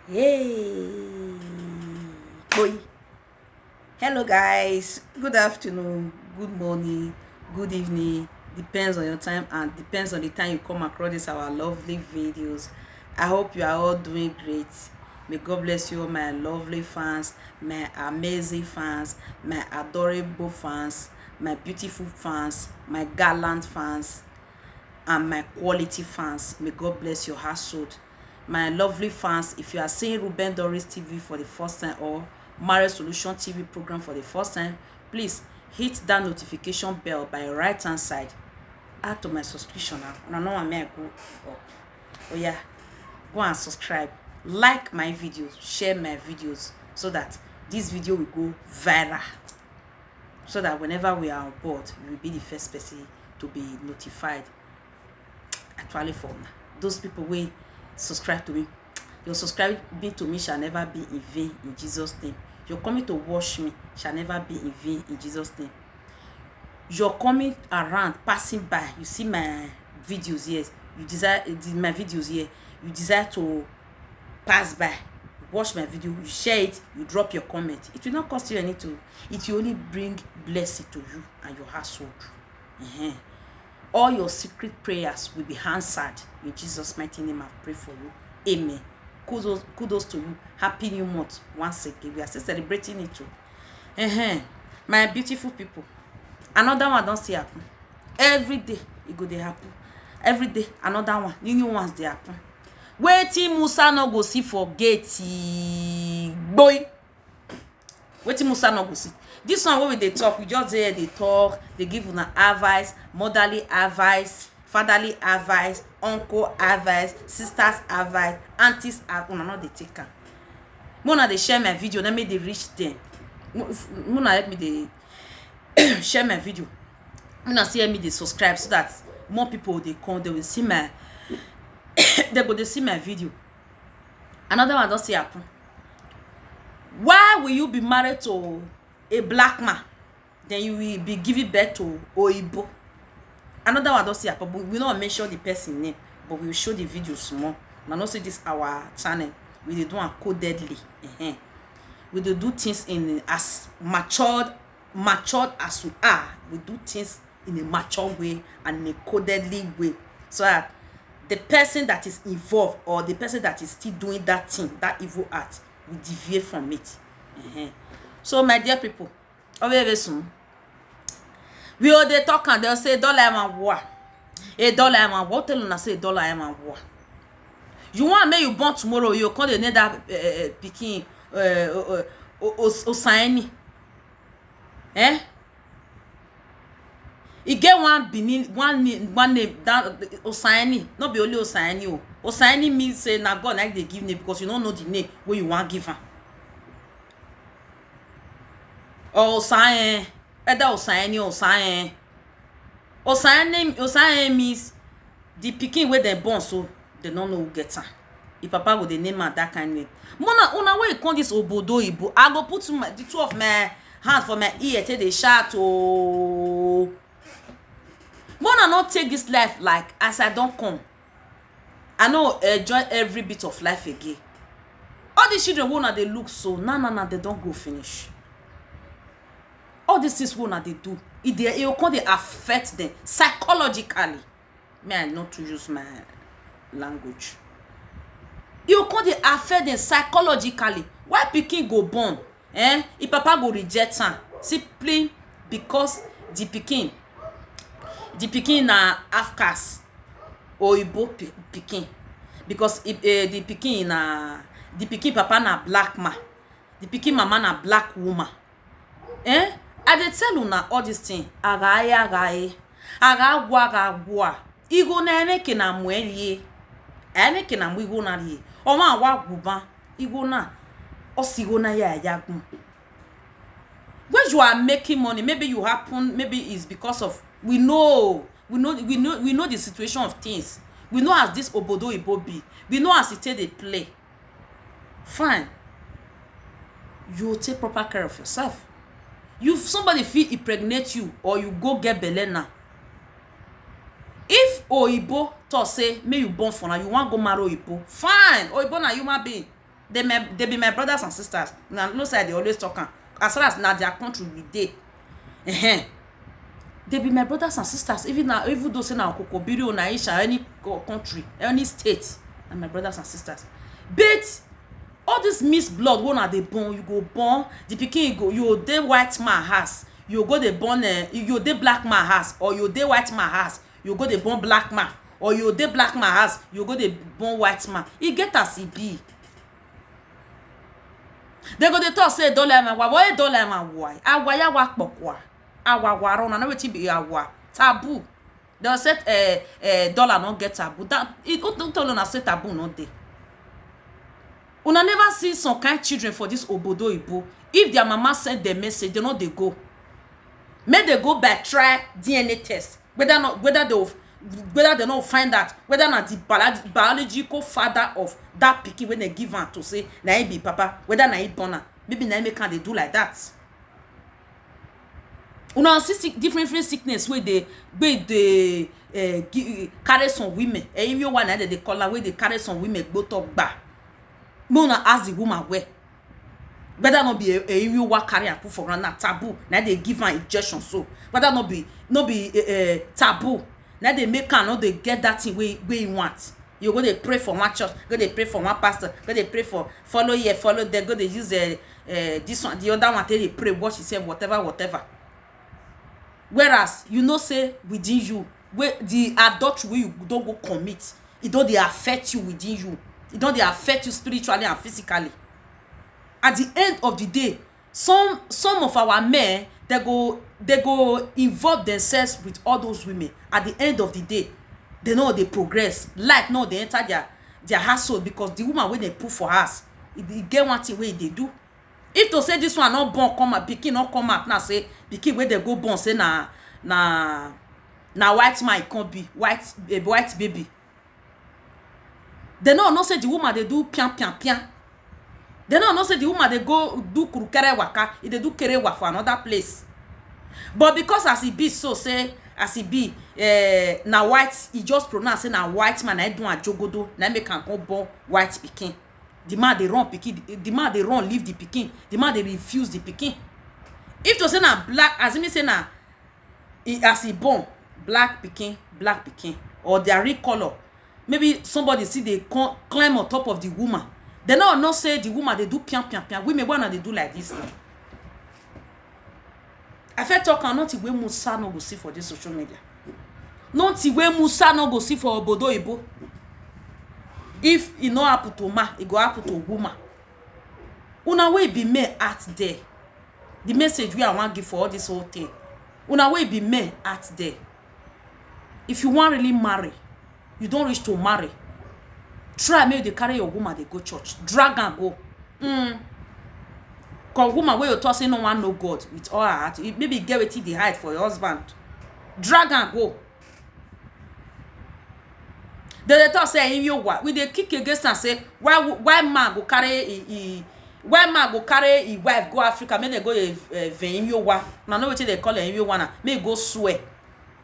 Yay! Boy. Hello, guys. Good afternoon, good morning, good evening. Depends on your time and depends on the time you come across this our lovely videos. I hope you are all doing great. May God bless you, my lovely fans, my amazing fans, my adorable fans, my beautiful fans, my gallant fans, and my quality fans. May God bless your household. My lovely fans, if you are seeing Ruben Doris TV for the first time or Marriage Solution TV program for the first time, please hit that notification bell by your right hand side. Add to my subscription now. And I know I may go up. Oh yeah, go and subscribe. Like my videos, share my videos so that this video will go viral. So that whenever we are on board, you will be the first person to be notified. Actually, for those people wey subscribe to me, your subscribing to me shall never be in vain in Jesus name. Your coming to watch me shall never be in vain in Jesus name. Your coming around, passing by, you see my videos here, you desire my videos here, you desire to pass by, watch my video, you share it, you drop your comment. It will not cost you anything. It will only bring blessing to you and your household. All your secret prayers will be answered. In Jesus' mighty name, I pray for you. Amen. Kudos to you. Happy new month once again. We are still celebrating it too. My beautiful people. Another one don't see happen. Every day it go dey happen. Every day another one. New ones dey happen. Wetin Musa no go see for gate, boy. Wetin Musa no go see. This one wey we dey talk, we just dey dey talk, dey give una advice, motherly advice, fatherly advice, uncle advice, sisters advice, aunties advice. Una no dey take am. Una dey share my video, let me dey reach them. Una help me dey share my video. Una see me dey subscribe so that more people dey come, they will see my they go dey see my video. Another one don see happen. Why will you be married to a black man, then you will be giving birth to Oyibo? Another one don see happen, but we not mention the person name, but we will show the video small. Now not say this our channel, we dey do am codedly. We dey do things in as matured as we are. We do things in a mature way and in a codedly way, so that the person that is involved or the person that is still doing that thing, that evil act, will deviate from it. So my dear people, very soon we all dey talk and they'll say $1 $1 what tell una say $1 1. You want make you born tomorrow, you call the name that pikin Osani. E get one Benin, one name that Osani, not be only Osani. Osani means say na God like they give name because you don't know the name where you want give am. Or Osani, either Osani or Osani. Osani means the pikin where they born, so they don't know who get am. If papa go the name am that kind of name. Una where you call this Obodo Ibo, I go put the two of my hand for my ear till they shout oh. Mona not take this life like as I don't come. I know enjoy every bit of life again. All these children wanna they look so nah, they don't go finish. All these things wanna they do. It can they affect them psychologically. May I not to use my language. You can they affect them psychologically. Why pikin go born? If papa go reject am simply because the pikin na half caste Oyibo pikin, because if the pikin papa na black man, the pikin mama na black woman. I dey tell una all this thing. Agagwa igo na emeke na mwelie, emeke na mwigo na lie. Oma wa guban igo na osigo na ya yagun. When you are making money, maybe you happen, maybe it's because of we know the situation of things. We know as this Obodo Ibo be. We know as it they play. Fine. You take proper care of yourself. If somebody feel impregnate you or you go get belle now. If Oyibo talk say may you born for now, you want go marry Oyibo, fine. Oyibo na human being. They be my brothers and sisters. Now no side they always talk as far as now their country we dey. They be my brothers and sisters. Even though say na Kokobiri or Naisha, any country, any state, and my brothers and sisters. But all this mixed blood, one are they born, you go born, the pikin you dey white man house, you go dey born, you dey black man house, or you dey white man house, you go dey born black man, or you dey black man house, you go dey born white man. E get as e be. They go dey talk say don't let me why don't let me why. Awaya wa pokwa. Awa na wetin be awa. Taboo. They said dollar not get taboo. That it don't tell una say taboo not dey. Una never see some kind children for this obodo ibo. If their mama send them message, they know they go. May they go back try DNA test. Whether they don't find out whether not the biological father of that pikin when they give her to say na he be papa, whether na he born her. Maybe na make they do like that. Una see different sickness where they carry some women. And you one that they call her where they carry some women go talk back. Mona ask the woman where. Whether not be a you work carry and put for ground taboo. Now they give her injection so. Whether not be taboo. Now they make her they get that thing where you want. You go they pray for one church, go they pray for one pastor, go they pray for follow here, follow there, go they use this one, the other one they pray what she said, whatever. Whereas you know say within you, where the adultery where you don't go commit, it don't they affect you within you. It don't they affect you spiritually and physically. At the end of the day, some of our men they go involve themselves with all those women. At the end of the day, they know they progress. Like no, they enter their household because the woman when they put for us, it get one thing where they do. If to say this one not born come out, pikin not come out now say pikin where they go born say na white man it can't be white baby. They know say the woman they do pian. They know say the woman they go do kurukere waka, they do kerewa for another place. But because as it be so say as it be na white, he just pronounce say na white man I do a jogodo, na make can go born white pikin. The man they run pikin, the man they run leave the pikin, the man they refuse the pikin. If to say na black, as me say na as he born black pikin, or their real color, maybe somebody see they climb on top of the woman. They not say the woman they do pian. Women wanna they do like this now. I felt talk and not where Musa no go see for this social media. Not where Musa no go see for Obodo Ibo. If it no happen to man, it go happen to woman. Una way be men at there. The message we I want give for all this whole thing. Una way be men at there. If you want really marry, you don't reach to marry. Try make they carry your woman, they go church. Drag and go. Cause woman where you talk say no one know God with all her heart. Maybe get with the hide for your husband. Drag and go. They talk say in you what? We they kick against and say why man go carry a wife go Africa, make they go in you what? Now know what they call it in you one. May go swear.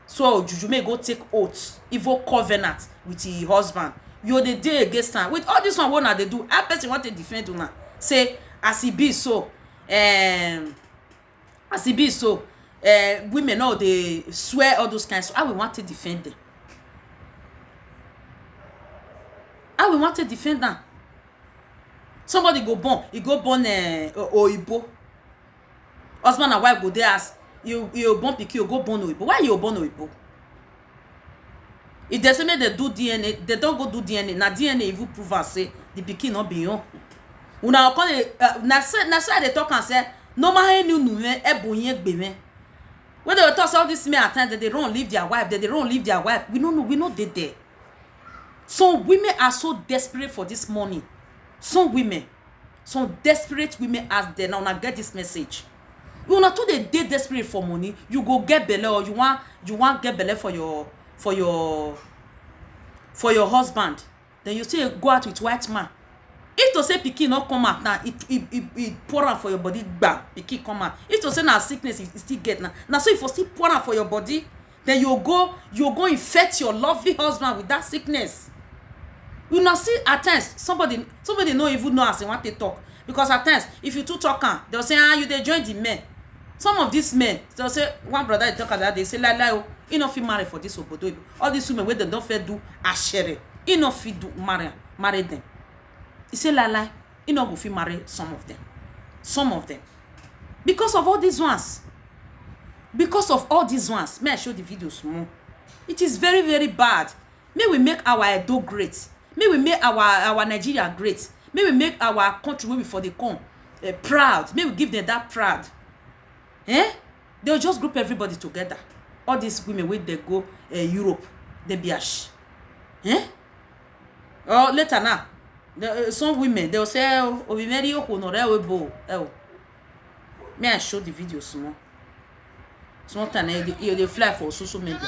So juju may go take oaths, evil covenant with your husband. You the day against time. With all this one, what they do? I person want to defend una. Say as it be so, women know they swear all those kinds. So I will want to defend them. I will want to defend them. Somebody go born, Oibo. Husband and wife go there as you born pikin, you go born Oibo. Why you born Oibo? If they say they do DNA, they don't go do DNA. Now DNA even prove and say the pikin not be young. Una call it na say they talk and say no man new ebonye gbeme. When they talk all this men at times that they don't leave their wife, we don't know, we know they there. Some women are so desperate for this money. Some desperate women are there now. Now get this message. You not to they desperate for money. You go get belle or you want get belle for your husband. Then you say go out with white man. If to say pikin not come out now, it pour out for your body. Bam, pikin come out. If to say now sickness, it still get now. Now so if you still pour out for your body, then you go infect your lovely husband with that sickness. You not see at times somebody no even know as they want to talk, because at times if you too talk they'll say you they join the men. Some of these men, they'll say, one brother they talk about, they say like you know fit marry for this obodo. All these women where they don't fit do ashere, you know fit do marry them. He say like you know go fit marry some of them because of all these ones. Because of all these ones, may I show the videos more. It is very, very bad. May we make our Edo great. May we make our Nigeria great. May we make our country where before they come proud. May we give them that proud. They'll just group everybody together. All these women where they go Europe, they be ash. Or later now, some women they'll say, "Oh, we marry you, oh." May I show the videos more? Sometimes they fly for social media.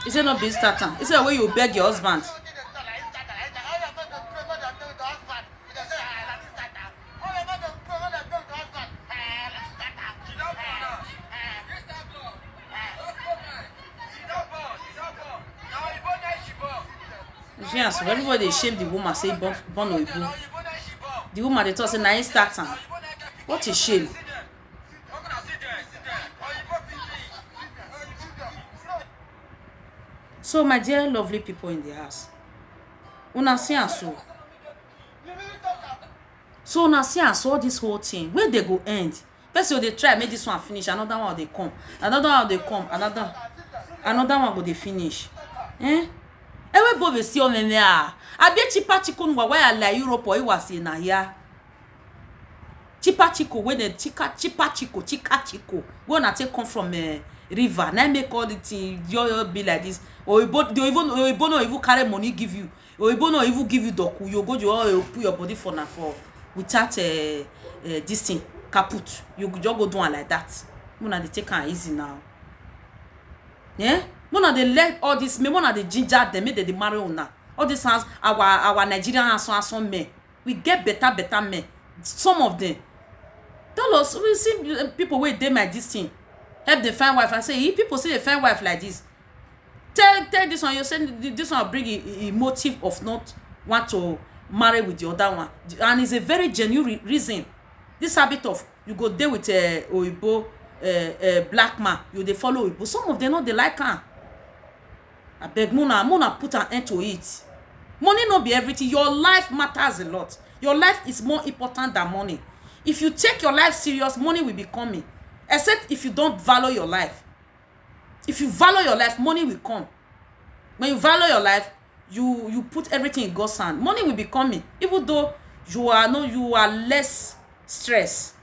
Is it not being starting? Is it the way you beg your husband? Yes, so everybody they shame the woman, say born Oyibo. The woman they talk say na starting. What is shame? So my dear lovely people in the house, una see and so una see and all this whole thing, where they go end? Person they try make this one finish, another one they come, another one go they finish. Ewe bove si onene a. Abie chipa chiko nwa wa la Europe o iwasi na ya. Chipa chiko we the chika chiko. We na take come from river. Na make all the thing you be like this. Oyibo no even carry money give you. Oyibo no even give you doku. You go you put your body for without this thing kaput. You just go do one like that. Mona dey take am easy now. Mona they let all this men, mona they ginger them, make they marry una. All these hands, our Nigerian hands men. We get better men. Some of them. Tell us, we see people where they make this thing. Help them find wife. I say, if people say they find wife like this, tell this one, you say this one bring a motive of not want to marry with the other one. And it's a very genuine reason. This habit of you go there with Oyibo, black man, you they follow Oyibo. Some of them not they like her. I beg Mona put an end to it. Money not be everything. Your life matters a lot. Your life is more important than money. If you take your life serious, money will be coming. Except if you don't value your life. If you value your life, money will come. When you value your life, you put everything in God's hand. Money will be coming. Even though you are less stress,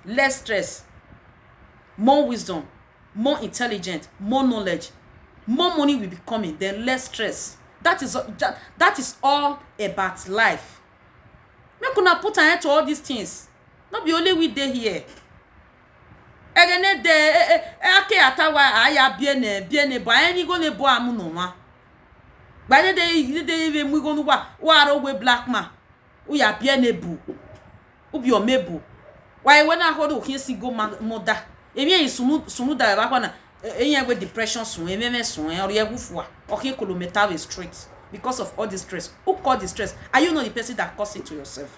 more wisdom, more intelligent, more knowledge. More money will be coming, then less stress. That is all about life. Make una put an end to all these things. Not be only we dey here. Egene de ake atawa aya biene ba any go ne bo amu no ma. Ba de we mu go no wa ro we black man. U ya biene bu. U bi o mebu. Why when I hold o hin si go mother. Emi e sunu da ba kwa na any with depression soon, or okay, kilometer is straight because of all the stress. Who caused the stress? Are you not the person that caused it to yourself?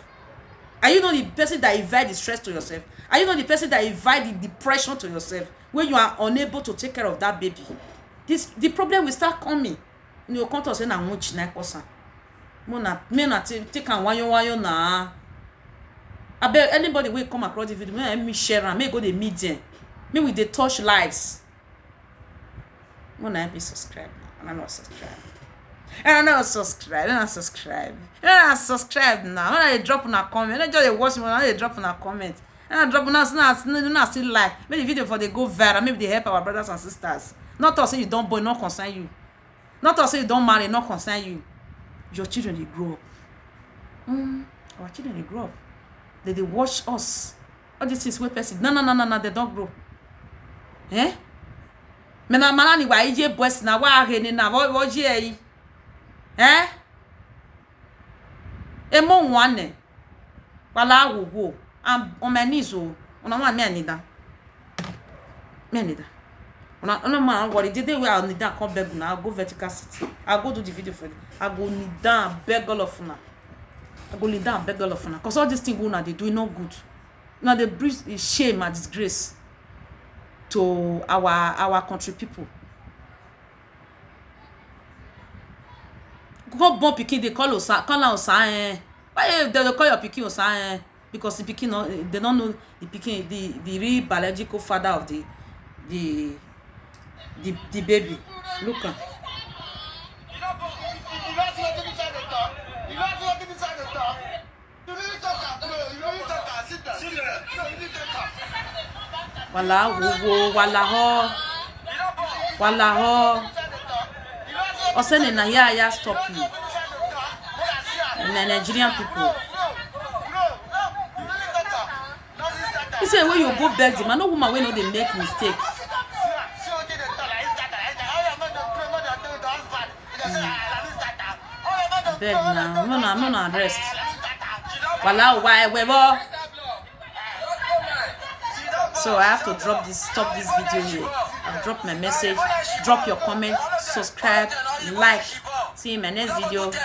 Are you not the person that invite the stress to yourself? Are you not the person that invite the depression to yourself when you are unable to take care of that baby? The problem will start coming. You can't say na much na person. Me na take an wayo na. I beg anybody will come across the video, me share and me go the media. Me with the touch lives. When I be subscribed now, I'm not subscribed. And I'm not subscribed now. When I drop on a comment, I just watch me when I drop on a comment. And I drop on us now, still like. Maybe the video for they go viral, maybe they help our brothers and sisters. Not to say you don't boy, not concern you. Not to say you don't marry, not concern you. Your children they grow up. Our children they grow up. They watch us. All these things where person. No, they don't grow. Mena malani wa ije boys na wa rene na wo je yi. Emo nwane. Wala wo. Am on menizo. Ona wa me anida. Me anida. Ona man worry the day we I need that come beg now. I'll go vertical city. I'll go do the video for you. I go kneel down beg all of una. I go kneel down beg all of una. Cause all these things una they do no good. Now they bring shame and disgrace to our country people. Go born pikin they call osa why they call your pikin osa because the pikin no, they don't know the pikin the real biological father of the baby. Look am. Wala wo wala ho osene na ya stop you. Na Nigerian people. You say when you go beg the man, no woman wey no dey make mistake. Beg now, I'm not rest. Wala why webo. So I have to stop this video here. I've dropped my message. Drop your comment, subscribe, like. See you in my next video. Bye.